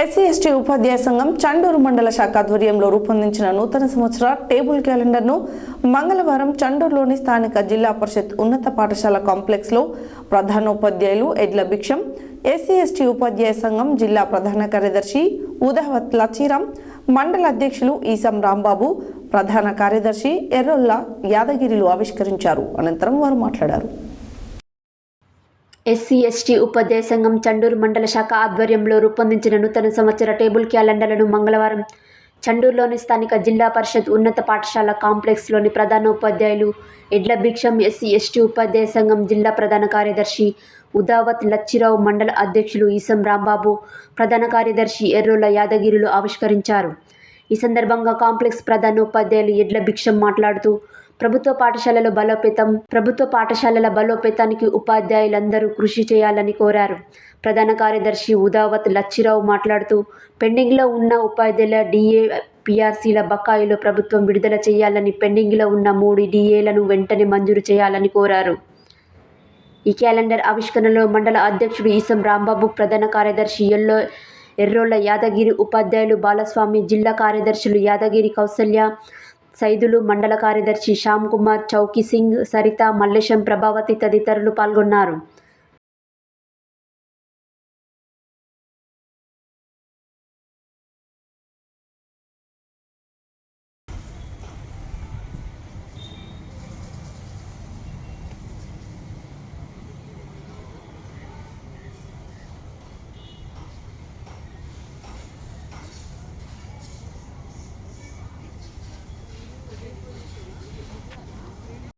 SC ST ఉపాధ్యాయ సంఘం చండూరు మండల శాఖ ఆధ్వర్యంలో రూపొందించిన నూతన సంవత్సర టేబుల్ క్యాలెండర్ను మంగళవారం చండూరులోని స్థానిక జిల్లా పరిషత్ ఉన్నత పాఠశాల కాంప్లెక్స్లో ప్రధానోపాధ్యాయులు ఎడ్ల భిక్షం, ఎస్సీ ఎస్టీ ఉపాధ్యాయ సంఘం జిల్లా ప్రధాన కార్యదర్శి ఉదావత్ లచ్చిరాం, మండల అధ్యక్షులు ఈసం రాంబాబు, ప్రధాన కార్యదర్శి ఎర్రొల్ల యాదగిరిలు ఆవిష్కరించారు. అనంతరం వారు మాట్లాడారు. ఎస్సీ ఎస్టీ ఉపాధ్యాయ సంఘం చండూరు మండల శాఖ ఆధ్వర్యంలో రూపొందించిన నూతన సంవత్సర టేబుల్ క్యాలెండర్లను మంగళవారం చండూరులోని స్థానిక జిల్లా పరిషత్ ఉన్నత పాఠశాల కాంప్లెక్స్లోని ప్రధానోపాధ్యాయులు ఎడ్ల భిక్షం, ఎస్సీ ఎస్టీ ఉపాధ్యాయ సంఘం జిల్లా ప్రధాన కార్యదర్శి ఉదావత్ లచ్చిరావు, మండల అధ్యక్షులు ఈసం రాంబాబు, ప్రధాన కార్యదర్శి ఎర్రొల్ల యాదగిరిలు ఆవిష్కరించారు. ఈ సందర్భంగా కాంప్లెక్స్ ప్రధానోపాధ్యాయులు ఎడ్ల భిక్షం మాట్లాడుతూ ప్రభుత్వ పాఠశాలల బలోపేతానికి ఉపాధ్యాయులందరూ కృషి చేయాలని కోరారు. ప్రధాన కార్యదర్శి ఉదావత్ లచ్చిరావు మాట్లాడుతూ పెండింగ్లో ఉన్న ఉపాధ్యాయుల డిఏ, పిఆర్సీల బకాయిలు ప్రభుత్వం విడుదల చేయాలని, పెండింగ్లో ఉన్న 3 డిఏలను వెంటనే మంజూరు చేయాలని కోరారు. ఈ క్యాలెండర్ ఆవిష్కరణలో మండల అధ్యక్షుడు ఈసం రాంబాబు, ప్రధాన కార్యదర్శి ఎర్రొల్ల యాదగిరి, ఉపాధ్యాయులు బాలస్వామి, జిల్లా కార్యదర్శులు యాదగిరి కౌసల్య, సైదులు, మండల కార్యదర్శి శ్యామ్ కుమార్, చౌకీ సింగ్, సరిత, మల్లేశం, ప్రభావతి తదితరులు పాల్గొన్నారు.